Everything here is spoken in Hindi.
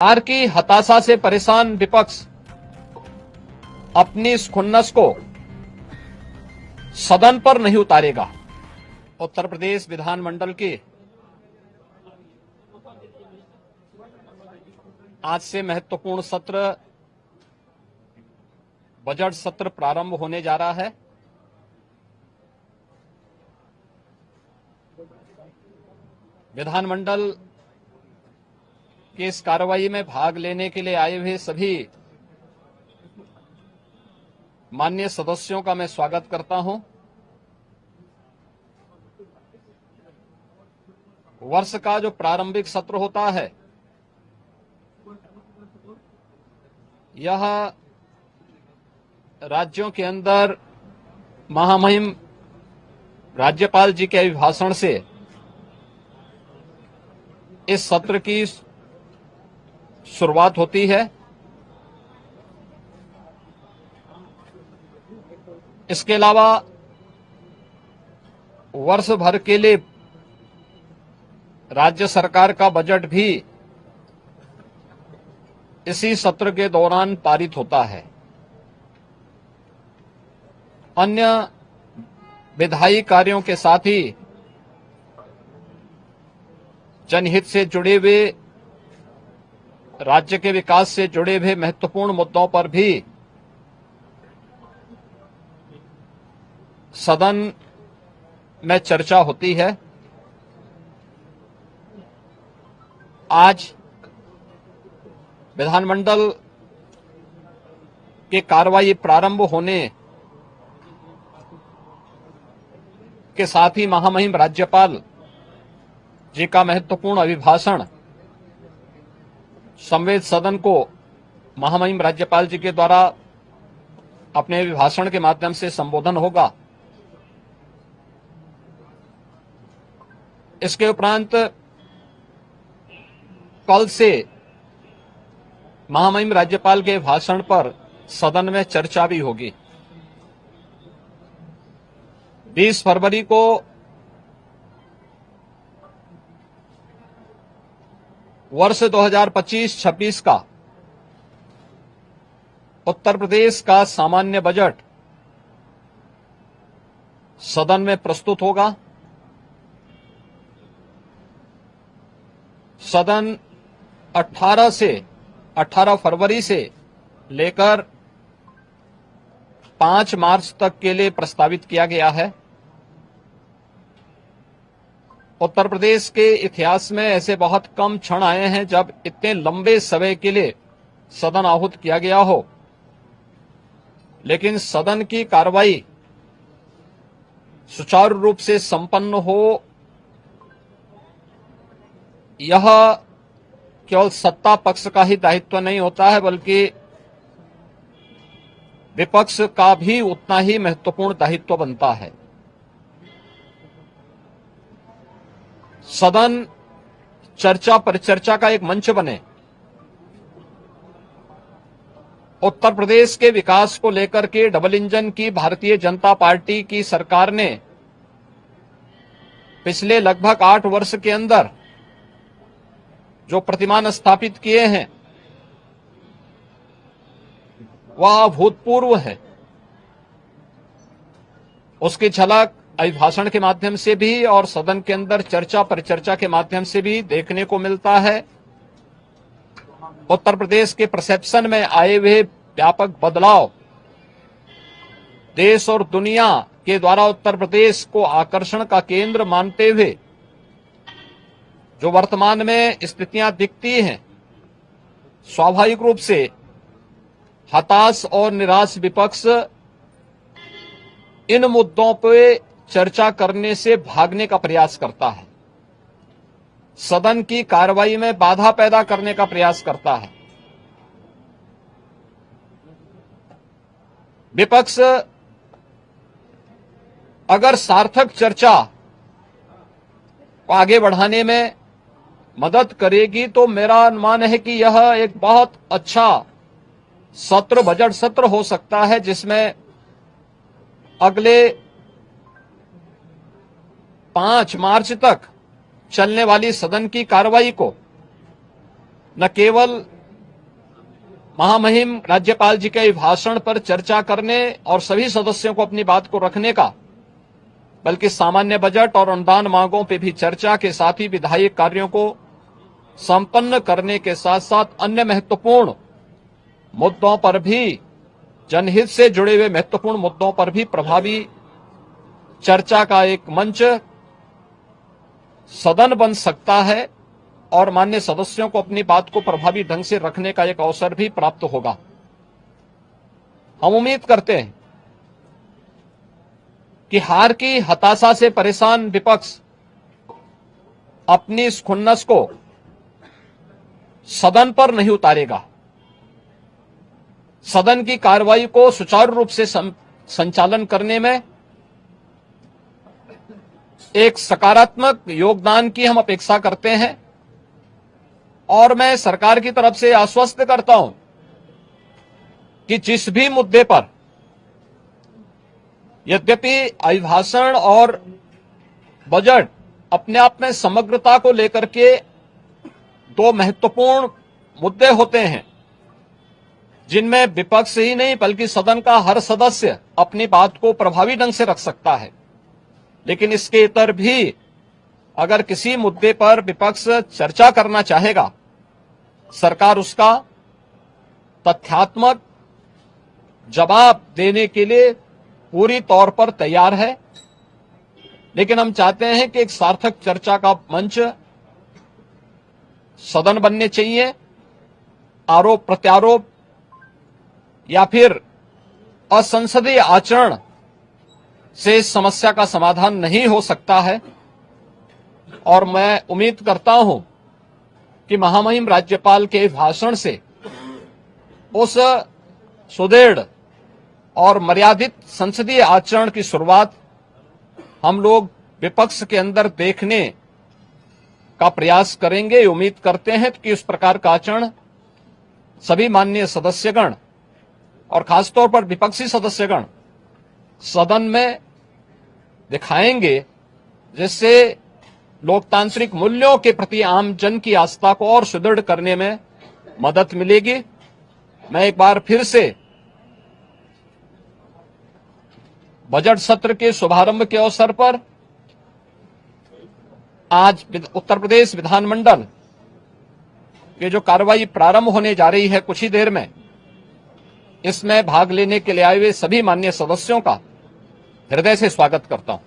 सरकार की हताशा से परेशान विपक्ष अपनी इस खुन्नस को सदन पर नहीं उतारेगा। उत्तर प्रदेश विधानमंडल की आज से महत्वपूर्ण सत्र बजट सत्र प्रारंभ होने जा रहा है। विधानमंडल की इस कार्रवाई में भाग लेने के लिए आए हुए सभी माननीय सदस्यों का मैं स्वागत करता हूं। वर्ष का जो प्रारंभिक सत्र होता है, यह राज्यों के अंदर महामहिम राज्यपाल जी के अभिभाषण से इस सत्र की शुरुआत होती है। इसके अलावा वर्ष भर के लिए राज्य सरकार का बजट भी इसी सत्र के दौरान पारित होता है। अन्य विधायी कार्यों के साथ ही जनहित से जुड़े हुए, राज्य के विकास से जुड़े हुए महत्वपूर्ण मुद्दों पर भी सदन में चर्चा होती है। आज विधानमंडल की कार्रवाई प्रारंभ होने के साथ ही महामहिम राज्यपाल जी का महत्वपूर्ण अभिभाषण संवेद सदन को महामहिम राज्यपाल जी के द्वारा अपने अभिभाषण के माध्यम से संबोधन होगा। इसके उपरांत कल से महामहिम राज्यपाल के भाषण पर सदन में चर्चा भी होगी। 20 फरवरी को वर्ष 2025-26 का उत्तर प्रदेश का सामान्य बजट सदन में प्रस्तुत होगा। सदन 18 फरवरी से लेकर 5 मार्च तक के लिए प्रस्तावित किया गया है। उत्तर प्रदेश के इतिहास में ऐसे बहुत कम क्षण आए हैं जब इतने लंबे समय के लिए सदन आहूत किया गया हो, लेकिन सदन की कार्रवाई सुचारू रूप से संपन्न हो, यह केवल सत्ता पक्ष का ही दायित्व नहीं होता है, बल्कि विपक्ष का भी उतना ही महत्वपूर्ण दायित्व बनता है। सदन चर्चा परिचर्चा का एक मंच बने। उत्तर प्रदेश के विकास को लेकर के डबल इंजन की भारतीय जनता पार्टी की सरकार ने पिछले लगभग 8 वर्ष के अंदर जो प्रतिमान स्थापित किए हैं, वह अभूतपूर्व है। उसकी झलक अभिभाषण के माध्यम से भी और सदन के अंदर चर्चा परिचर्चा के माध्यम से भी देखने को मिलता है। उत्तर प्रदेश के परसेप्शन में आए हुए व्यापक बदलाव देश और दुनिया के द्वारा उत्तर प्रदेश को आकर्षण का केंद्र मानते हुए जो वर्तमान में स्थितियां दिखती हैं, स्वाभाविक रूप से हताश और निराश विपक्ष इन मुद्दों पे चर्चा करने से भागने का प्रयास करता है, सदन की कार्रवाई में बाधा पैदा करने का प्रयास करता है। विपक्ष अगर सार्थक चर्चा को आगे बढ़ाने में मदद करेगी तो मेरा अनुमान है कि यह एक बहुत अच्छा सत्र, बजट सत्र हो सकता है, जिसमें अगले 5 मार्च तक चलने वाली सदन की कार्रवाई को न केवल महामहिम राज्यपाल जी के भाषण पर चर्चा करने और सभी सदस्यों को अपनी बात को रखने का, बल्कि सामान्य बजट और अनुदान मांगों पर भी चर्चा के साथ ही विधायी कार्यों को संपन्न करने के साथ साथ अन्य महत्वपूर्ण मुद्दों पर भी, जनहित से जुड़े हुए महत्वपूर्ण मुद्दों पर भी प्रभावी चर्चा का एक मंच सदन बन सकता है और माननीय सदस्यों को अपनी बात को प्रभावी ढंग से रखने का एक अवसर भी प्राप्त होगा। हम उम्मीद करते हैं कि हार की हताशा से परेशान विपक्ष अपनी इस खुन्नस को सदन पर नहीं उतारेगा। सदन की कार्रवाई को सुचारू रूप से संचालन करने में एक सकारात्मक योगदान की हम अपेक्षा करते हैं और मैं सरकार की तरफ से आश्वस्त करता हूं कि जिस भी मुद्दे पर, यद्यपि अभिभाषण और बजट अपने आप में समग्रता को लेकर के दो महत्वपूर्ण मुद्दे होते हैं जिनमें विपक्ष ही नहीं बल्कि सदन का हर सदस्य अपनी बात को प्रभावी ढंग से रख सकता है, लेकिन इसके इतर भी अगर किसी मुद्दे पर विपक्ष चर्चा करना चाहेगा, सरकार उसका तथ्यात्मक जवाब देने के लिए पूरी तौर पर तैयार है। लेकिन हम चाहते हैं कि एक सार्थक चर्चा का मंच सदन बनने चाहिए। आरोप प्रत्यारोप या फिर असंसदीय आचरण से इस समस्या का समाधान नहीं हो सकता है और मैं उम्मीद करता हूं कि महामहिम राज्यपाल के भाषण से उस सुदृढ़ और मर्यादित संसदीय आचरण की शुरुआत हम लोग विपक्ष के अंदर देखने का प्रयास करेंगे। उम्मीद करते हैं कि उस प्रकार का आचरण सभी माननीय सदस्यगण और खासतौर पर विपक्षी सदस्यगण सदन में दिखाएंगे, जिससे लोकतांत्रिक मूल्यों के प्रति आम जन की आस्था को और सुदृढ़ करने में मदद मिलेगी। मैं एक बार फिर से बजट सत्र के शुभारंभ के अवसर पर आज उत्तर प्रदेश विधानमंडल की जो कार्रवाई प्रारंभ होने जा रही है कुछ ही देर में, इसमें भाग लेने के लिए आए हुए सभी माननीय सदस्यों का हृदय से स्वागत करता हूं।